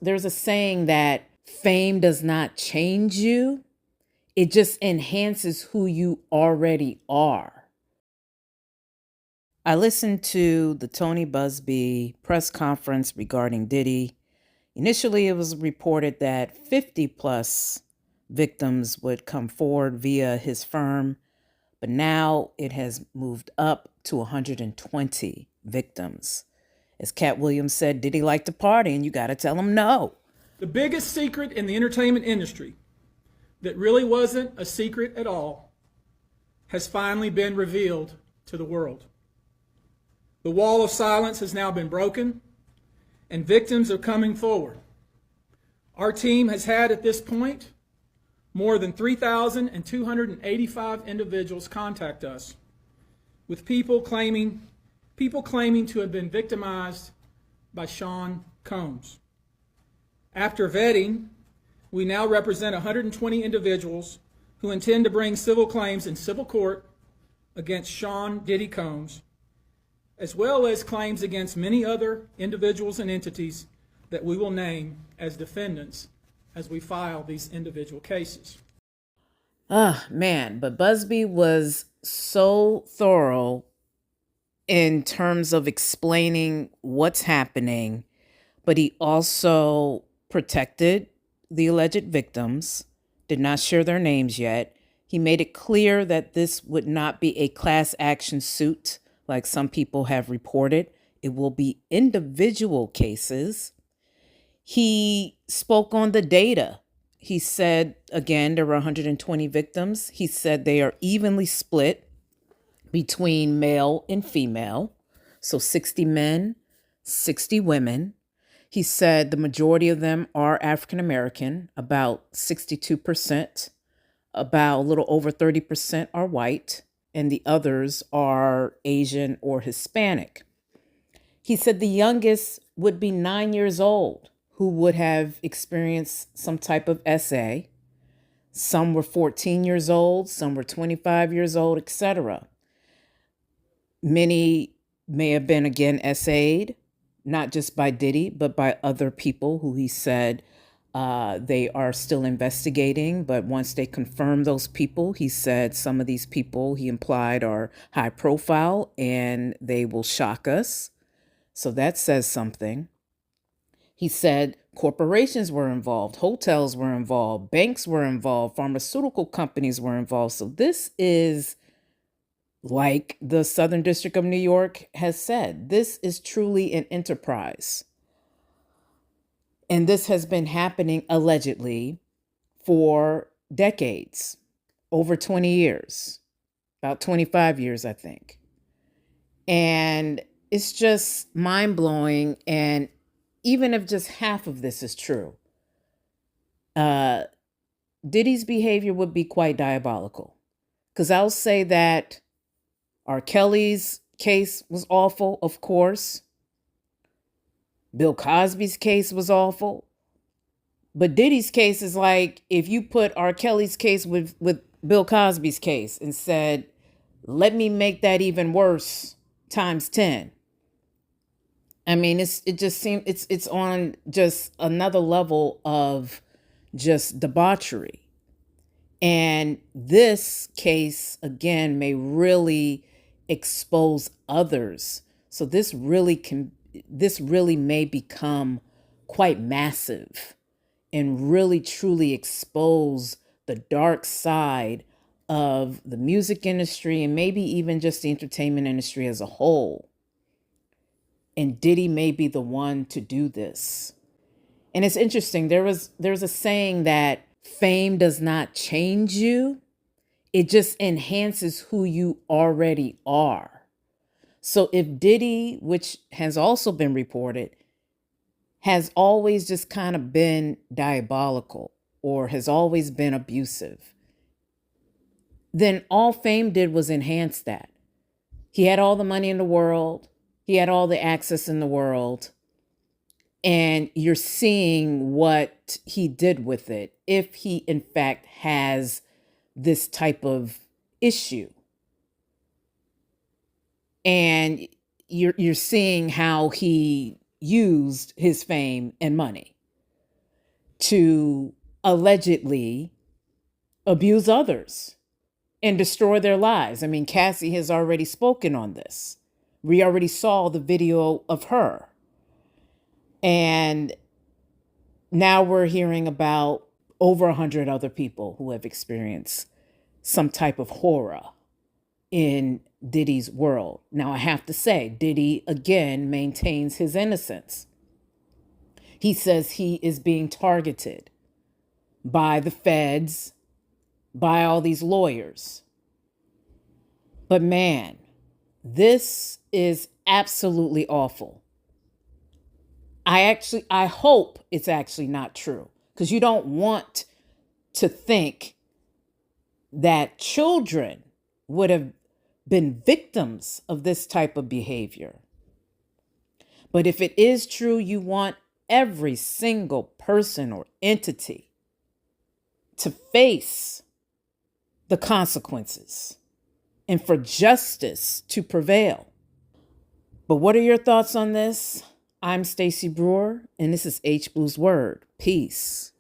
there's a saying that fame does not change you. It just enhances who you already are. I listened to the Tony Buzbee press conference regarding Diddy. Initially, it was reported that 50 plus victims would come forward via his firm, but now it has moved up to 120 victims. As Cat Williams said, Diddy liked to party, and you got to tell him no. The biggest secret in the entertainment industry that really wasn't a secret at all has finally been revealed to the world. The wall of silence has now been broken, and victims are coming forward. Our team has had at this point more than 3,285 individuals contact us with people claiming to have been victimized by Sean Combs. After vetting, we now represent 120 individuals who intend to bring civil claims in civil court against Sean Diddy Combs, as well as claims against many other individuals and entities that we will name as defendants as we file these individual cases. Man, but Buzbee was so thorough in terms of explaining what's happening, but he also protected the alleged victims, did not share their names yet. He made it clear that this would not be a class action suit like some people have reported. It will be individual cases. He spoke on the data. He said, again, there were 120 victims. He said they are evenly split between male and female. So 60 men, 60 women. He said the majority of them are African American, about 62%, about a little over 30% are white, and the others are Asian or Hispanic. He said the youngest would be 9 years old, who would have experienced some type of SA. Some were 14 years old, some were 25 years old, etc. Many may have been, again, SA'd, not just by Diddy, but by other people who he said they are still investigating. But once they confirm those people, he said some of these people, he implied, are high profile and they will shock us. So that says something. He said corporations were involved, hotels were involved, banks were involved, pharmaceutical companies were involved. So this is, like the Southern District of New York has said, this is truly an enterprise. And this has been happening allegedly for decades, over 20 years, about 25 years, I think. And it's just mind-blowing. And even if just half of this is true, Diddy's behavior would be quite diabolical. Because I'll say that R. Kelly's case was awful, of course. Bill Cosby's case was awful. But Diddy's case is like if you put R. Kelly's case with Bill Cosby's case and said, let me make that even worse times 10. I mean, it just seems it's on just another level of just debauchery. And this case, again, may really expose others. So this really may become quite massive and really truly expose the dark side of the music industry and maybe even just the entertainment industry as a whole. And Diddy may be the one to do this. And it's interesting. There's a saying that fame does not change you. It just enhances who you already are. So if Diddy, which has also been reported, has always just kind of been diabolical or has always been abusive, then all fame did was enhance that. He had all the money in the world. He had all the access in the world. And you're seeing what he did with it, if he in fact has this type of issue. And you're seeing how he used his fame and money. to allegedly abuse others and destroy their lives. I mean, Cassie has already spoken on this. We already saw the video of her. And now we're hearing about over 100 other people who have experienced some type of horror in Diddy's world. Now, I have to say, Diddy, again, maintains his innocence. He says he is being targeted by the feds, by all these lawyers. But man, this is absolutely awful. I hope it's actually not true, because you don't want to think that children would have been victims of this type of behavior. But if it is true, you want every single person or entity to face the consequences and for justice to prevail. But what are your thoughts on this? I'm Stacey Brewer, and this is H Blue's Word. Peace.